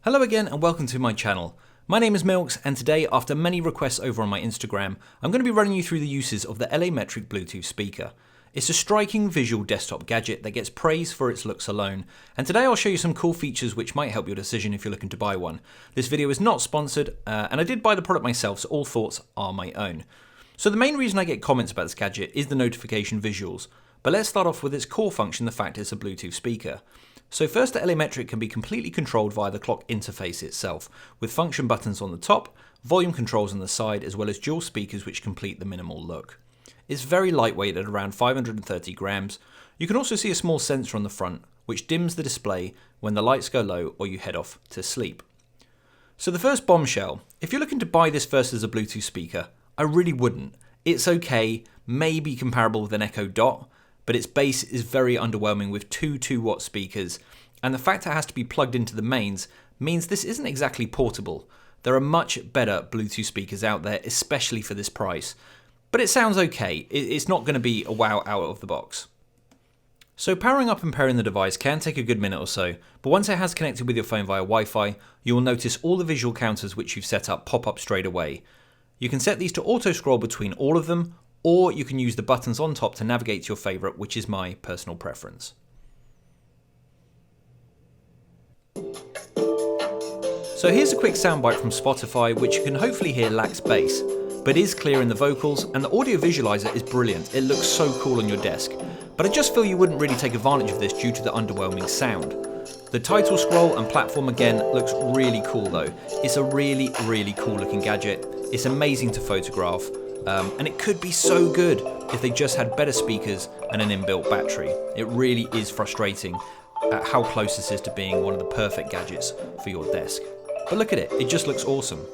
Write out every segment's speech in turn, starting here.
Hello again and welcome to my channel. My name is Milks and today, after many requests over on my Instagram, I'm going to be running you through the uses of the LaMetric Bluetooth speaker. It's a striking visual desktop gadget that gets praise for its looks alone, and today I'll show you some cool features which might help your decision if you're looking to buy one. This video is not sponsored, and I did buy the product myself, so all thoughts are my own. So the main reason I get comments about this gadget is the notification visuals, but let's start off with its core function, the fact it's a Bluetooth speaker. So first, the LaMetric can be completely controlled via the clock interface itself, with function buttons on the top, volume controls on the side, as well as dual speakers which complete the minimal look. It's very lightweight at around 530 grams. You can also see a small sensor on the front, which dims the display when the lights go low or you head off to sleep. So the first bombshell, if you're looking to buy this first as a Bluetooth speaker, I really wouldn't. It's okay, maybe comparable with an Echo Dot, but its bass is very underwhelming with two 2-watt speakers, and the fact it has to be plugged into the mains means this isn't exactly portable. There are much better Bluetooth speakers out there, especially for this price, but it sounds okay. It's not going to be a wow out of the box. So powering up and pairing the device can take a good minute or so, but once it has connected with your phone via Wi-Fi, you will notice all the visual counters which you've set up pop up straight away. You can set these to auto scroll between all of them, or you can use the buttons on top to navigate to your favourite, which is my personal preference. So here's a quick soundbite from Spotify, which you can hopefully hear lacks bass, but is clear in the vocals, and the audio visualizer is brilliant. It looks so cool on your desk, but I just feel you wouldn't really take advantage of this due to the underwhelming sound. The title scroll and platform again looks really cool though. It's a really cool looking gadget. It's amazing to photograph. And it could be so good if they just had better speakers and an inbuilt battery. It really is frustrating at how close this is to being one of the perfect gadgets for your desk. But look at it, it just looks awesome.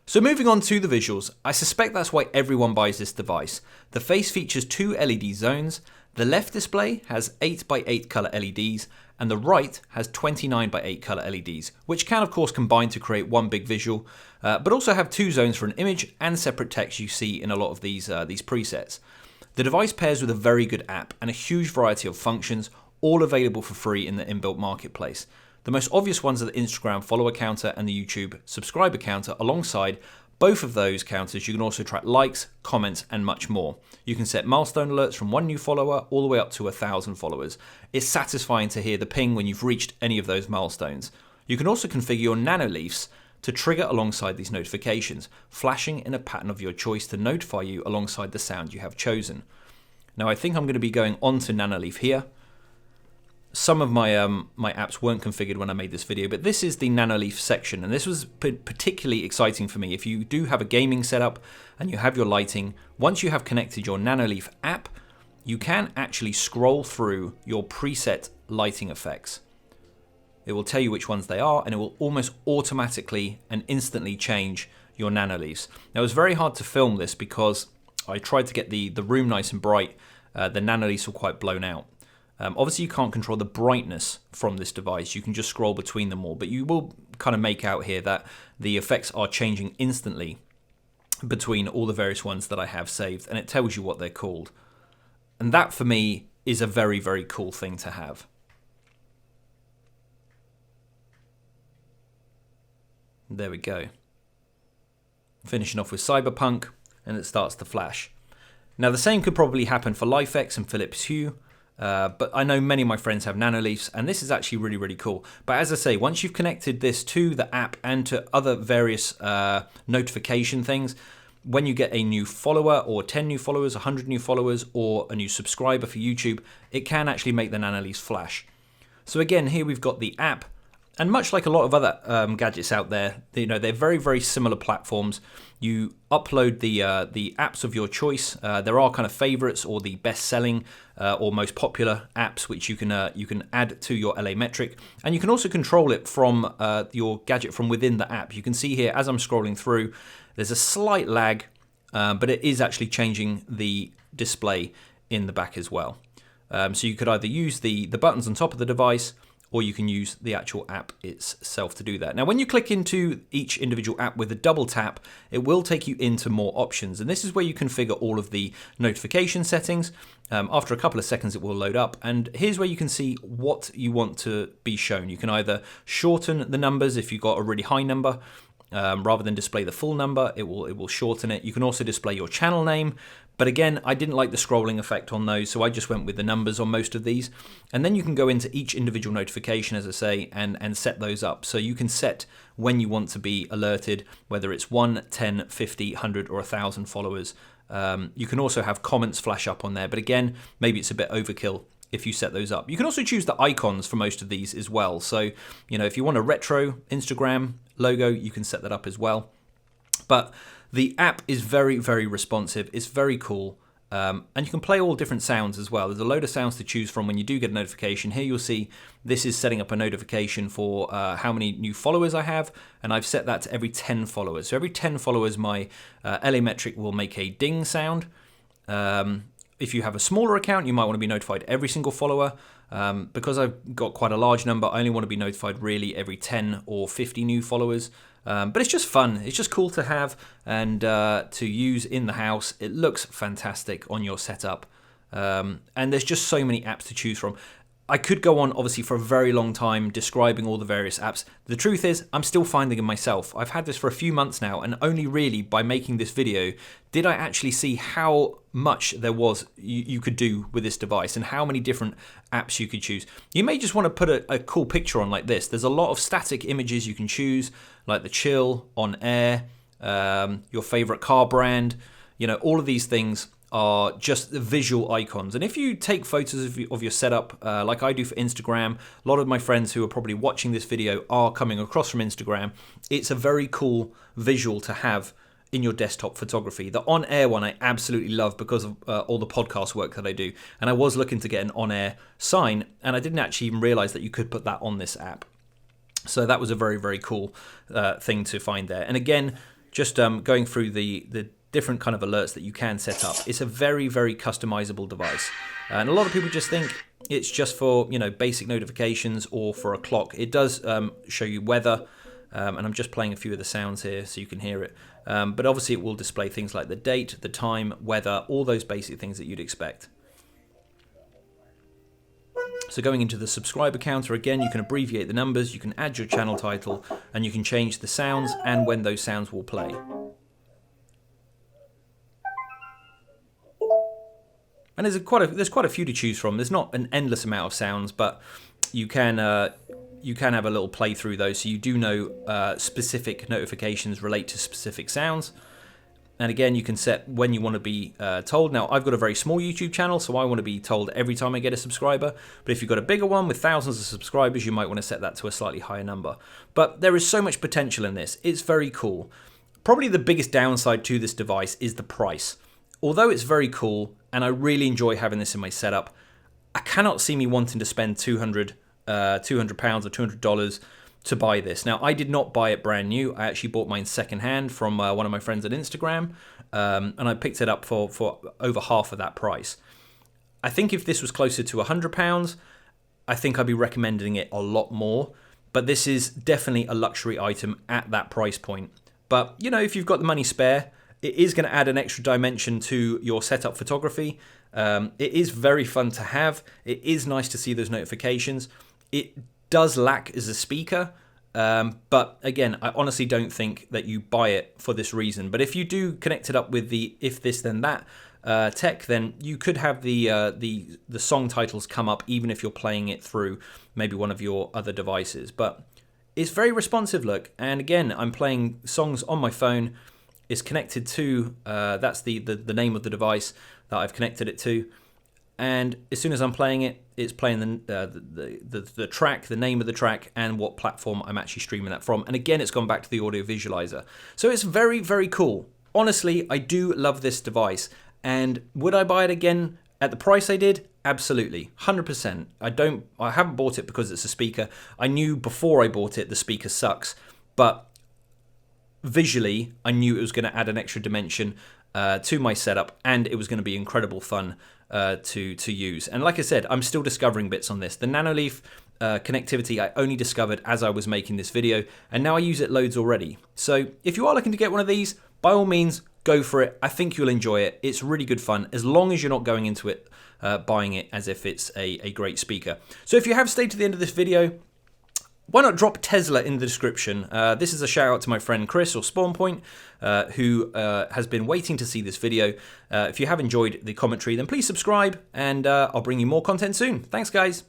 So moving on to the visuals, I suspect that's why everyone buys this device. The face features 2 LED zones, the left display has 8x8 colour LEDs, and the right has 29x8 colour LEDs, which can of course combine to create one big visual, but also have 2 zones for an image and separate text you see in a lot of these presets. The device pairs with a very good app and a huge variety of functions, all available for free in the inbuilt marketplace. The most obvious ones are the Instagram follower counter and the YouTube subscriber counter. Alongside both of those counters, you can also track likes, comments, and much more. You can set milestone alerts from 1 new follower all the way up to 1,000 followers. It's satisfying to hear the ping when you've reached any of those milestones. You can also configure your nano leafs to trigger alongside these notifications, flashing in a pattern of your choice to notify you alongside the sound you have chosen. Now I think I'm going to be going on to Nanoleaf here. Some of my apps weren't configured when I made this video, but this is the Nanoleaf section, and this was particularly exciting for me. If you do have a gaming setup and you have your lighting, once you have connected your Nanoleaf app, you can actually scroll through your preset lighting effects. It will tell you which ones they are, and it will almost automatically and instantly change your Nanoleafs. Now, it was very hard to film this because I tried to get the room nice and bright. The Nanoleafs were quite blown out. Obviously you can't control the brightness from this device, you can just scroll between them all, but you will kind of make out here that the effects are changing instantly between all the various ones that I have saved, and it tells you what they're called. And that for me is a very cool thing to have. There we go. Finishing off with Cyberpunk, and it starts to flash. Now the same could probably happen for LifeX and Philips Hue. But I know many of my friends have Nanoleafs, and this is actually really cool. But as I say, once you've connected this to the app and to other various notification things, when you get a new follower or 10 new followers, 100 new followers, or a new subscriber for YouTube, it can actually make the Nanoleafs flash. So again, here we've got the app, and much like a lot of other gadgets out there, they're very similar platforms. You upload the apps of your choice. There are kind of favorites or the best-selling or most popular apps which you can add to your LaMetric, and you can also control it from your gadget from within the app. You can see here as I'm scrolling through, there's a slight lag, but it is actually changing the display in the back as well. So you could either use the buttons on top of the device, or you can use the actual app itself to do that. Now, when you click into each individual app with a double tap, it will take you into more options. And this is where you configure all of the notification settings. After a couple of seconds, it will load up. And here's where you can see what you want to be shown. You can either shorten the numbers if you've got a really high number. Rather than display the full number, it will shorten it. You can also display your channel name. But again, I didn't like the scrolling effect on those, so I just went with the numbers on most of these. And then you can go into each individual notification, as I say, and set those up. So you can set when you want to be alerted, whether it's 1, 10, 50, 100, or 1,000 followers. You can also have comments flash up on there, but again, maybe it's a bit overkill if you set those up. You can also choose the icons for most of these as well. So, if you want a retro Instagram logo, you can set that up as well. But the app is very, very responsive. It's very cool. And you can play all different sounds as well. There's a load of sounds to choose from when you do get a notification. Here you'll see this is setting up a notification for how many new followers I have. And I've set that to every 10 followers. So every 10 followers, my LaMetric will make a ding sound. If you have a smaller account, you might want to be notified every single follower. Because I've got quite a large number, I only want to be notified really every 10 or 50 new followers. But it's just fun. It's just cool to have and to use in the house. It looks fantastic on your setup. And there's just so many apps to choose from. I could go on, obviously, for a very long time describing all the various apps. The truth is, I'm still finding them myself. I've had this for a few months now, and only really by making this video did I actually see how much there was you could do with this device and how many different apps you could choose. You may just want to put a cool picture on like this. There's a lot of static images you can choose, like the chill, on air, your favorite car brand. All of these things are just the visual icons. And if you take photos of your setup, like I do for Instagram, a lot of my friends who are probably watching this video are coming across from Instagram. It's a very cool visual to have in your desktop photography. The on-air one I absolutely love because of all the podcast work that I do. And I was looking to get an on-air sign, and I didn't actually even realize that you could put that on this app. So that was a very, very cool thing to find there. And again, just going through the different kind of alerts that you can set up. It's a very, very customizable device. And a lot of people just think it's just for, basic notifications or for a clock. It does show you weather, and I'm just playing a few of the sounds here so you can hear it. But obviously it will display things like the date, the time, weather, all those basic things that you'd expect. So going into the subscriber counter, again, you can abbreviate the numbers, you can add your channel title, and you can change the sounds and when those sounds will play. And there's quite a few to choose from. There's not an endless amount of sounds, but you can have a little play through those, so you do know specific notifications relate to specific sounds. And again, you can set when you want to be told. Now, I've got a very small YouTube channel, so I want to be told every time I get a subscriber. But if you've got a bigger one with thousands of subscribers, you might want to set that to a slightly higher number. But there is so much potential in this. It's very cool. Probably the biggest downside to this device is the price. Although it's very cool, and I really enjoy having this in my setup, I cannot see me wanting to spend £200 or $200 to buy this. Now, I did not buy it brand new. I actually bought mine secondhand from one of my friends at Instagram, and I picked it up for over half of that price. I think if this was closer to £100, I think I'd be recommending it a lot more. But this is definitely a luxury item at that price point. But, if you've got the money spare, it is going to add an extra dimension to your setup photography. It is very fun to have. It is nice to see those notifications. It does lack as a speaker, but again, I honestly don't think that you buy it for this reason. But if you do connect it up with the if this then that tech, then you could have the song titles come up even if you're playing it through maybe one of your other devices. But it's very responsive, look. And again, I'm playing songs on my phone. It's connected to, that's the name of the device that I've connected it to. And as soon as I'm playing it, it's playing the track, the name of the track, and what platform I'm actually streaming that from. And again, it's gone back to the audio visualizer. So it's very, very cool. Honestly, I do love this device. And would I buy it again at the price I did? Absolutely, 100%. I haven't bought it because it's a speaker. I knew before I bought it the speaker sucks, but visually, I knew it was going to add an extra dimension to my setup, and it was going to be incredible fun to use. And like I said, I'm still discovering bits on this. The Nanoleaf connectivity I only discovered as I was making this video, and now I use it loads already. So if you are looking to get one of these, by all means, go for it. I think you'll enjoy it. It's really good fun, as long as you're not going into it buying it as if it's a great speaker. So if you have stayed to the end of this video, why not drop Tesla in the description? This is a shout out to my friend Chris, or SpawnPoint, who has been waiting to see this video. If you have enjoyed the commentary, then please subscribe, and I'll bring you more content soon. Thanks, guys.